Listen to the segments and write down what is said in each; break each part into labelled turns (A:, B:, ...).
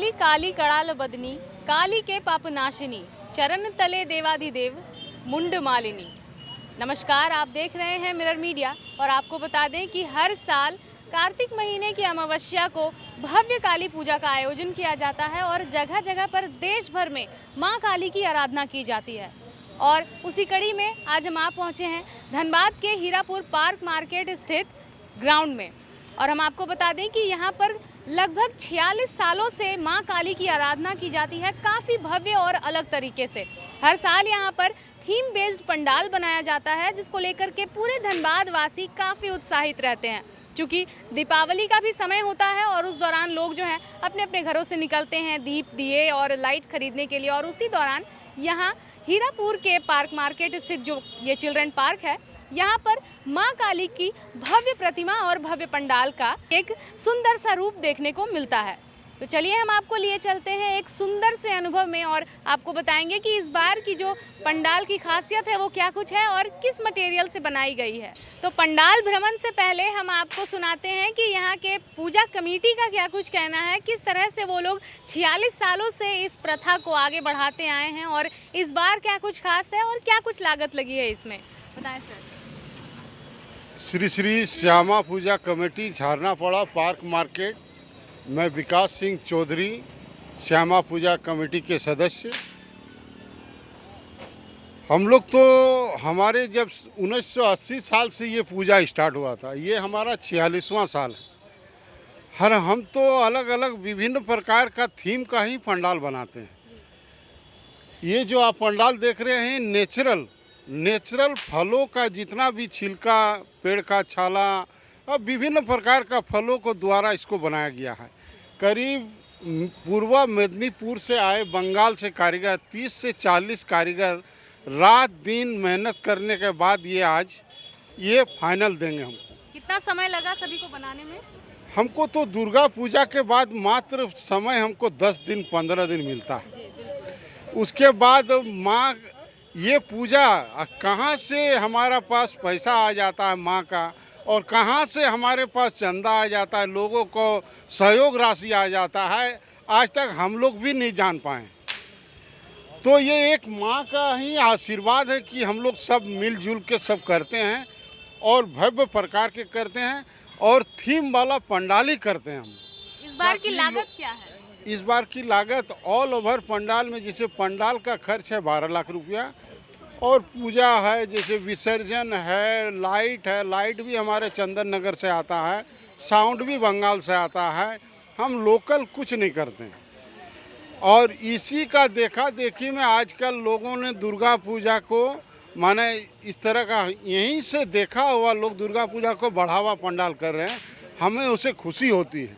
A: काली काली कड़ाल बदनी, काली के पाप नाशिनी, चरण तले देवाधिदेव, मुंड मालिनी। नमस्कार, आप देख रहे हैं मिरर मीडिया और आपको बता दें कि हर साल कार्तिक महीने की अमावस्या को भव्य काली पूजा का आयोजन किया जाता है और जगह जगह पर देश भर में मां काली की आराधना की जाती है। और उसी कड़ी में आज हम आप पहुंचे हैं धनबाद के हीरापुर पार्क मार्केट स्थित ग्राउंड में। और हम आपको बता दें कि यहाँ पर लगभग 46 सालों से मां काली की आराधना की जाती है, काफ़ी भव्य और अलग तरीके से। हर साल यहाँ पर थीम बेस्ड पंडाल बनाया जाता है, जिसको लेकर के पूरे धनबाद वासी काफ़ी उत्साहित रहते हैं। क्योंकि दीपावली का भी समय होता है और उस दौरान लोग जो हैं अपने अपने घरों से निकलते हैं दीप दिए और लाइट खरीदने के लिए। और उसी दौरान यहाँ हीरापुर के पार्क मार्केट स्थित जो ये चिल्ड्रन पार्क है, यहाँ पर मां काली की भव्य प्रतिमा और भव्य पंडाल का एक सुंदर सा रूप देखने को मिलता है। तो चलिए हम आपको लिए चलते हैं एक सुंदर से अनुभव में और आपको बताएंगे कि इस बार की जो पंडाल की खासियत है वो क्या कुछ है और किस मटेरियल से बनाई गई है। तो पंडाल भ्रमण से पहले हम आपको सुनाते हैं कि यहाँ के पूजा कमेटी का क्या कुछ कहना है, किस तरह से वो लोग 46 सालों से इस प्रथा को आगे बढ़ाते आए हैं और इस बार क्या कुछ खास है और क्या कुछ लागत लगी है इसमें, बताएं सर।
B: श्री श्री श्यामा पूजा कमेटी झारनापाड़ा पार्क मार्केट, मैं विकास सिंह चौधरी, श्यामा पूजा कमेटी के सदस्य। हम लोग तो हमारे जब 1980 साल से ये पूजा स्टार्ट हुआ था, ये हमारा 46वां साल है। हम तो अलग अलग विभिन्न प्रकार का थीम का ही पंडाल बनाते हैं। ये जो आप पंडाल देख रहे हैं नेचुरल फलों का जितना भी छिलका, पेड़ का छाला और विभिन्न प्रकार का फलों को द्वारा इसको बनाया गया है। करीब पूर्व मेदिनीपुर से आए बंगाल से कारीगर 30 से 40 कारीगर रात दिन मेहनत करने के बाद ये आज ये फाइनल देंगे हमको।
A: कितना समय लगा सभी को बनाने में?
B: हमको तो दुर्गा पूजा के बाद मात्र समय हमको 10 दिन 15 दिन मिलता है। उसके बाद माँ ये पूजा कहाँ से हमारा पास पैसा आ जाता है माँ का, और कहाँ से हमारे पास चंदा आ जाता है, लोगों को सहयोग राशि आ जाता है, आज तक हम लोग भी नहीं जान पाए। तो ये एक माँ का ही आशीर्वाद है कि हम लोग सब मिलजुल के सब करते हैं और भव्य प्रकार के करते हैं और थीम वाला पंडाल ही करते हैं हम।
A: इस बार की लागत क्या है?
B: इस बार की लागत ऑल ओवर पंडाल में, जैसे पंडाल का खर्च है 12 लाख रुपया और पूजा है, जैसे विसर्जन है, लाइट भी हमारे चंदन नगर से आता है, साउंड भी बंगाल से आता है। हम लोकल कुछ नहीं करते हैं। और इसी का देखा देखी में आजकल लोगों ने दुर्गा पूजा को माने इस तरह का यहीं से देखा हुआ लोग दुर्गा पूजा को बढ़ावा पंडाल कर रहे हैं, हमें उसे खुशी होती है।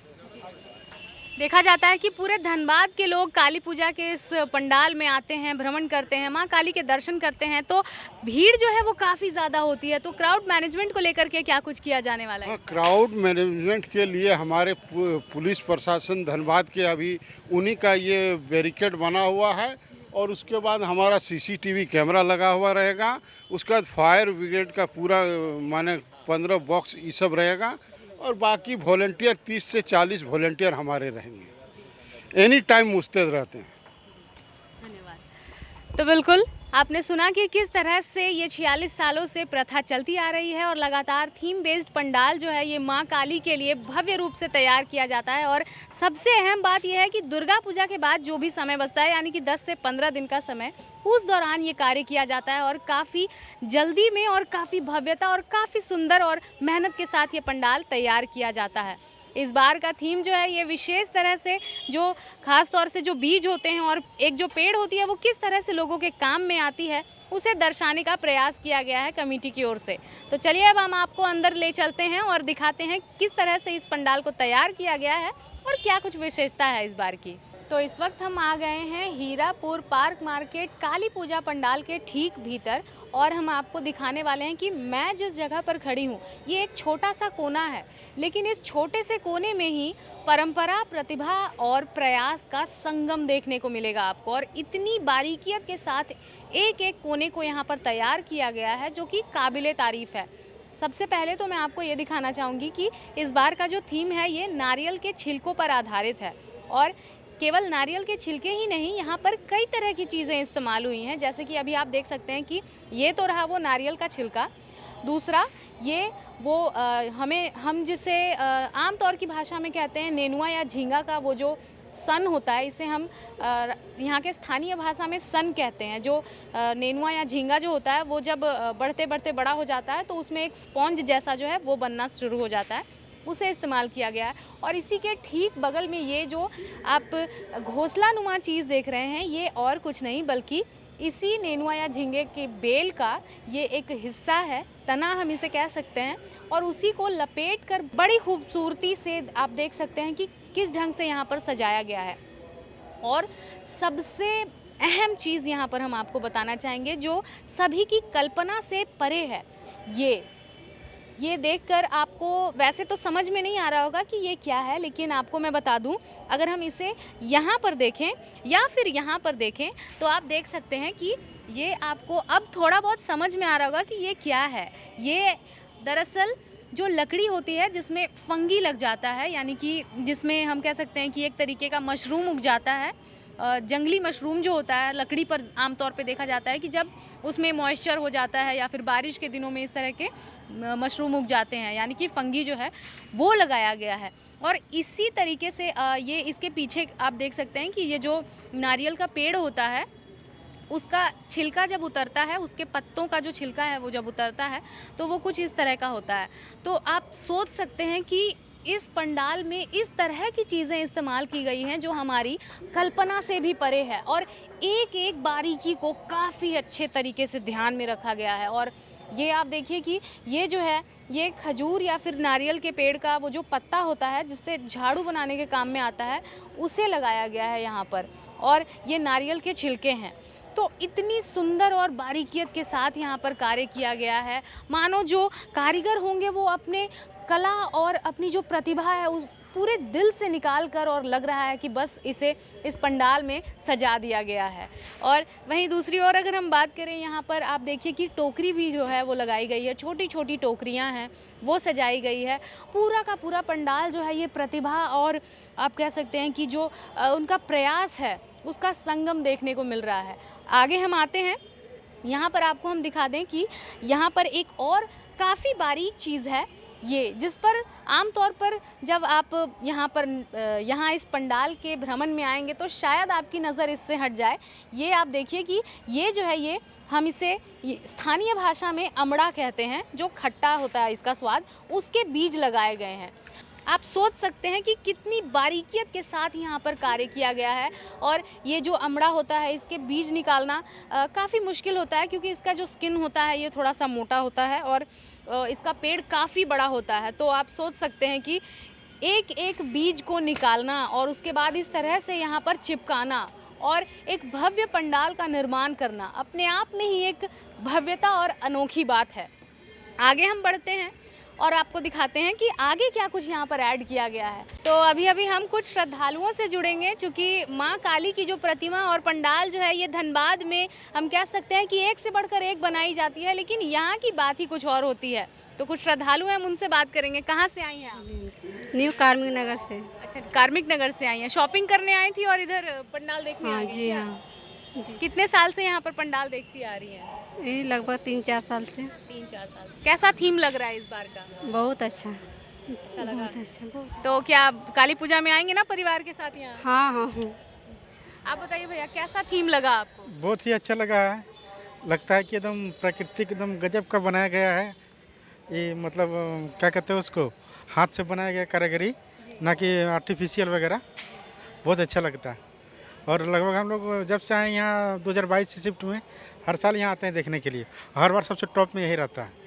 A: देखा जाता है कि पूरे धनबाद के लोग काली पूजा के इस पंडाल में आते हैं, भ्रमण करते हैं, मां काली के दर्शन करते हैं, तो भीड़ जो है वो काफ़ी ज़्यादा होती है। तो क्राउड मैनेजमेंट को लेकर के क्या कुछ किया जाने वाला है?
B: क्राउड मैनेजमेंट के लिए हमारे पुलिस प्रशासन धनबाद के अभी उन्हीं का ये बैरिकेड बना हुआ है और उसके बाद हमारा CCTV कैमरा लगा हुआ रहेगा। उसके बाद फायर ब्रिगेड का पूरा माने 15 बॉक्स ये सब रहेगा और बाकी वॉलंटियर 30 से 40 वॉलंटियर हमारे रहेंगे, एनी टाइम मुस्तैद रहते हैं।
A: धन्यवाद। तो बिल्कुल आपने सुना कि किस तरह से ये 46 सालों से प्रथा चलती आ रही है और लगातार थीम बेस्ड पंडाल जो है ये मां काली के लिए भव्य रूप से तैयार किया जाता है। और सबसे अहम बात यह है कि दुर्गा पूजा के बाद जो भी समय बचता है, यानी कि 10 से 15 दिन का समय, उस दौरान ये कार्य किया जाता है और काफ़ी जल्दी में और काफ़ी भव्यता और काफ़ी सुंदर और मेहनत के साथ ये पंडाल तैयार किया जाता है। इस बार का थीम जो है ये विशेष तरह से जो खास तौर से जो बीज होते हैं और एक जो पेड़ होती है वो किस तरह से लोगों के काम में आती है, उसे दर्शाने का प्रयास किया गया है कमेटी की ओर से। तो चलिए अब हम आपको अंदर ले चलते हैं और दिखाते हैं किस तरह से इस पंडाल को तैयार किया गया है और क्या कुछ विशेषता है इस बार की। तो इस वक्त हम आ गए हैं हीरापुर पार्क मार्केट काली पूजा पंडाल के ठीक भीतर और हम आपको दिखाने वाले हैं कि मैं जिस जगह पर खड़ी हूँ ये एक छोटा सा कोना है, लेकिन इस छोटे से कोने में ही परंपरा, प्रतिभा और प्रयास का संगम देखने को मिलेगा आपको। और इतनी बारीकियत के साथ एक एक कोने को यहाँ पर तैयार किया गया है जो कि काबिले तारीफ़ है। सबसे पहले तो मैं आपको ये दिखाना चाहूँगी कि इस बार का जो थीम है ये नारियल के छिलकों पर आधारित है और केवल नारियल के छिलके ही नहीं, यहाँ पर कई तरह की चीज़ें इस्तेमाल हुई हैं। जैसे कि अभी आप देख सकते हैं कि ये तो रहा वो नारियल का छिलका, दूसरा ये वो हम जिसे आम तौर की भाषा में कहते हैं नेनुआ या झींगा का वो जो सन होता है, इसे हम यहाँ के स्थानीय भाषा में सन कहते हैं। जो नेनुआ या झींगा जो होता है वो जब बढ़ते बढ़ते बड़ा हो जाता है तो उसमें एक स्पॉन्ज जैसा जो है वो बनना शुरू हो जाता है, उसे इस्तेमाल किया गया है। और इसी के ठीक बगल में ये जो आप घोंसलानुमा चीज़ देख रहे हैं, ये और कुछ नहीं बल्कि इसी नेनुआ या झींगे के बेल का ये एक हिस्सा है, तना हम इसे कह सकते हैं। और उसी को लपेट कर बड़ी खूबसूरती से आप देख सकते हैं कि किस ढंग से यहाँ पर सजाया गया है। और सबसे अहम चीज़ यहाँ पर हम आपको बताना चाहेंगे जो सभी की कल्पना से परे है, ये देखकर आपको वैसे तो समझ में नहीं आ रहा होगा कि ये क्या है, लेकिन आपको मैं बता दूं, अगर हम इसे यहाँ पर देखें या फिर यहाँ पर देखें तो आप देख सकते हैं कि ये आपको अब थोड़ा बहुत समझ में आ रहा होगा कि ये क्या है। ये दरअसल जो लकड़ी होती है जिसमें फंगी लग जाता है, यानी कि जिसमें हम कह सकते हैं कि एक तरीके का मशरूम उग जाता है। जंगली मशरूम जो होता है लकड़ी पर आमतौर पे देखा जाता है कि जब उसमें मॉइस्चर हो जाता है या फिर बारिश के दिनों में इस तरह के मशरूम उग जाते हैं, यानी कि फंगी जो है वो लगाया गया है। और इसी तरीके से ये इसके पीछे आप देख सकते हैं कि ये जो नारियल का पेड़ होता है उसका छिलका जब उतरता है, उसके पत्तों का जो छिलका है वो जब उतरता है तो वो कुछ इस तरह का होता है। तो आप सोच सकते हैं कि इस पंडाल में इस तरह की चीज़ें इस्तेमाल की गई हैं जो हमारी कल्पना से भी परे है और एक एक बारीकी को काफ़ी अच्छे तरीके से ध्यान में रखा गया है। और ये आप देखिए कि ये जो है ये खजूर या फिर नारियल के पेड़ का वो जो पत्ता होता है जिससे झाड़ू बनाने के काम में आता है, उसे लगाया गया है यहाँ पर। और ये नारियल के छिलके हैं। तो इतनी सुंदर और बारीकियत के साथ यहाँ पर कार्य किया गया है, मानो जो कारीगर होंगे वो अपने कला और अपनी जो प्रतिभा है उस पूरे दिल से निकाल कर, और लग रहा है कि बस इसे इस पंडाल में सजा दिया गया है। और वहीं दूसरी ओर अगर हम बात करें, यहाँ पर आप देखिए कि टोकरी भी जो है वो लगाई गई है, छोटी छोटी टोकरियाँ हैं वो सजाई गई है। पूरा का पूरा पंडाल जो है ये प्रतिभा और आप कह सकते हैं कि जो उनका प्रयास है उसका संगम देखने को मिल रहा है। आगे हम आते हैं, यहाँ पर आपको हम दिखा दें कि यहाँ पर एक और काफ़ी बारीक चीज़ है ये, जिस पर आमतौर पर जब आप यहाँ इस पंडाल के भ्रमण में आएंगे तो शायद आपकी नज़र इससे हट जाए। ये आप देखिए कि ये जो है ये हम इसे स्थानीय भाषा में अमड़ा कहते हैं, जो खट्टा होता है इसका स्वाद, उसके बीज लगाए गए हैं। आप सोच सकते हैं कि कितनी बारीकियत के साथ यहाँ पर कार्य किया गया है। और ये जो अमड़ा होता है इसके बीज निकालना काफ़ी मुश्किल होता है, क्योंकि इसका जो स्किन होता है ये थोड़ा सा मोटा होता है और इसका पेड़ काफ़ी बड़ा होता है। तो आप सोच सकते हैं कि एक एक बीज को निकालना और उसके बाद इस तरह से यहाँ पर चिपकाना और एक भव्य पंडाल का निर्माण करना अपने आप में ही एक भव्यता और अनोखी बात है। आगे हम बढ़ते हैं और आपको दिखाते हैं कि आगे क्या कुछ यहाँ पर ऐड किया गया है। तो अभी हम कुछ श्रद्धालुओं से जुड़ेंगे, क्योंकि माँ काली की जो प्रतिमा और पंडाल जो है ये धनबाद में हम कह सकते हैं कि एक से बढ़कर एक बनाई जाती है, लेकिन यहाँ की बात ही कुछ और होती है। तो कुछ श्रद्धालु हैं, हम उनसे बात करेंगे। कहाँ से आई हैं आप?
C: न्यू कार्मिक नगर से।
A: अच्छा, कार्मिक नगर से आई हैं, शॉपिंग करने आई थी और इधर पंडाल देखने आई हैं?
C: जी हाँ जी।
A: कितने साल से यहाँ पर पंडाल देखती आ रही हैं?
C: ये लगभग 3-4 साल से।
A: 3-4 साल से। कैसा थीम लग रहा है इस बार का?
C: बहुत अच्छा
A: लगा?
C: बहुत अच्छा बहुत।
A: तो क्या काली पूजा में आएंगे ना परिवार के साथ यहाँ?
C: हाँ हाँ हाँ।
A: आप बताइए भैया, कैसा थीम लगा आपको?
D: बहुत ही अच्छा लगा है। लगता है कि एकदम प्राकृतिक एकदम गजब का बनाया गया है। ये मतलब क्या कहते हैं उसको, हाथ से बनाया गया कारीगरी, ना कि आर्टिफिशियल वगैरह। बहुत अच्छा लगता है। और लगभग हम लोग जब से आए यहाँ 2022 से शिफ्ट हुए, हर साल यहाँ आते हैं देखने के लिए। हर बार सबसे टॉप में यही रहता है।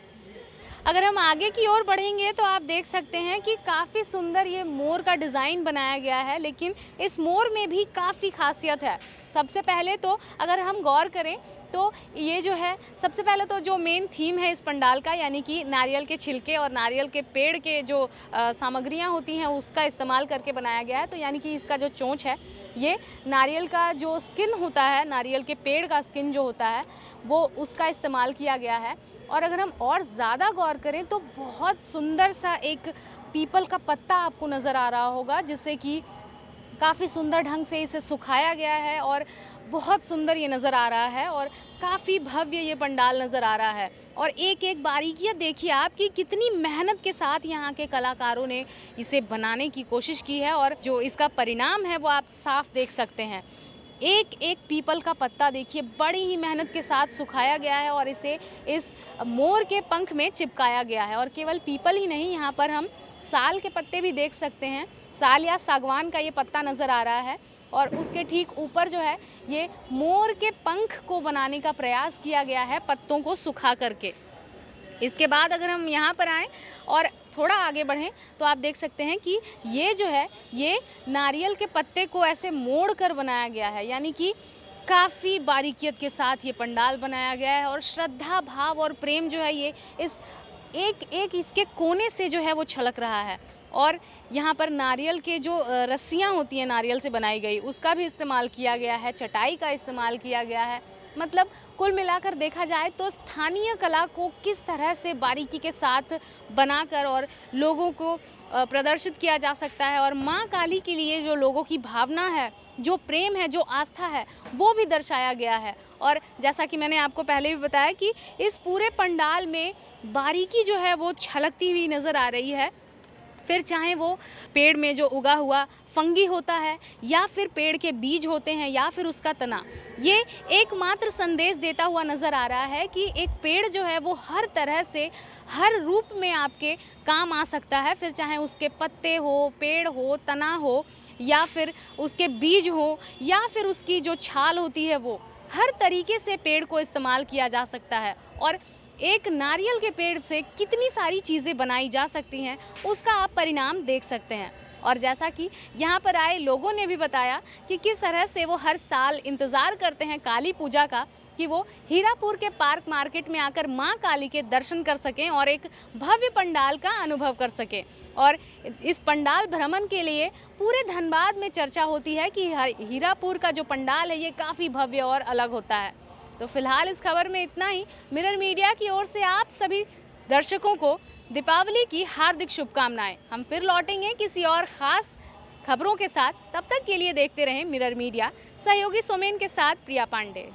A: अगर हम आगे की ओर बढ़ेंगे तो आप देख सकते हैं कि काफ़ी सुंदर ये मोर का डिज़ाइन बनाया गया है, लेकिन इस मोर में भी काफ़ी खासियत है। सबसे पहले तो अगर हम गौर करें तो ये जो है, सबसे पहले तो जो मेन थीम है इस पंडाल का, यानी कि नारियल के छिलके और नारियल के पेड़ के जो सामग्रियां होती हैं उसका इस्तेमाल करके बनाया गया है। तो यानी कि इसका जो चोंच है ये नारियल का जो स्किन होता है, नारियल के पेड़ का स्किन जो होता है वो उसका इस्तेमाल किया गया है। और अगर हम और ज़्यादा गौर करें तो बहुत सुंदर सा एक पीपल का पत्ता आपको नज़र आ रहा होगा, जिससे कि काफ़ी सुंदर ढंग से इसे सुखाया गया है और बहुत सुंदर ये नज़र आ रहा है और काफ़ी भव्य ये पंडाल नज़र आ रहा है। और एक एक बारीकियाँ देखिए आप कि कितनी मेहनत के साथ यहाँ के कलाकारों ने इसे बनाने की कोशिश की है और जो इसका परिणाम है वो आप साफ देख सकते हैं। एक एक पीपल का पत्ता देखिए बड़ी ही मेहनत के साथ सुखाया गया है और इसे इस मोर के पंख में चिपकाया गया है। और केवल पीपल ही नहीं, यहाँ पर हम साल के पत्ते भी देख सकते हैं। साल या सागवान का ये पत्ता नज़र आ रहा है और उसके ठीक ऊपर जो है ये मोर के पंख को बनाने का प्रयास किया गया है पत्तों को सुखा करके। इसके बाद अगर हम यहाँ पर आएँ और थोड़ा आगे बढ़ें तो आप देख सकते हैं कि ये जो है ये नारियल के पत्ते को ऐसे मोड़ कर बनाया गया है, यानी कि काफ़ी बारीकियत के साथ ये पंडाल बनाया गया है और श्रद्धा भाव और प्रेम जो है ये इस एक एक इसके कोने से जो है वो छलक रहा है। और यहाँ पर नारियल के जो रस्सियाँ होती हैं नारियल से बनाई गई उसका भी इस्तेमाल किया गया है, चटाई का इस्तेमाल किया गया है। मतलब कुल मिलाकर देखा जाए तो स्थानीय कला को किस तरह से बारीकी के साथ बनाकर और लोगों को प्रदर्शित किया जा सकता है और माँ काली के लिए जो लोगों की भावना है, जो प्रेम है, जो आस्था है, वो भी दर्शाया गया है। और जैसा कि मैंने आपको पहले भी बताया कि इस पूरे पंडाल में बारीकी जो है वो छलकती हुई नज़र आ रही है। फिर चाहे वो पेड़ में जो उगा हुआ फंगी होता है या फिर पेड़ के बीज होते हैं या फिर उसका तना, ये एकमात्र संदेश देता हुआ नज़र आ रहा है कि एक पेड़ जो है वो हर तरह से हर रूप में आपके काम आ सकता है। फिर चाहे उसके पत्ते हो, पेड़ हो, तना हो या फिर उसके बीज हो या फिर उसकी जो छाल होती है, वो हर तरीके से पेड़ को इस्तेमाल किया जा सकता है। और एक नारियल के पेड़ से कितनी सारी चीज़ें बनाई जा सकती हैं उसका आप परिणाम देख सकते हैं। और जैसा कि यहाँ पर आए लोगों ने भी बताया कि किस तरह से वो हर साल इंतज़ार करते हैं काली पूजा का कि वो हीरापुर के पार्क मार्केट में आकर माँ काली के दर्शन कर सकें और एक भव्य पंडाल का अनुभव कर सकें। और इस पंडाल भ्रमण के लिए पूरे धनबाद में चर्चा होती है कि हीरापुर का जो पंडाल है ये काफ़ी भव्य और अलग होता है। तो फिलहाल इस खबर में इतना ही। मिरर मीडिया की ओर से आप सभी दर्शकों को दीपावली की हार्दिक शुभकामनाएं। हम फिर लौटेंगे किसी और ख़ास खबरों के साथ। तब तक के लिए देखते रहें मिरर मीडिया। सहयोगी सोमेन के साथ प्रिया पांडे।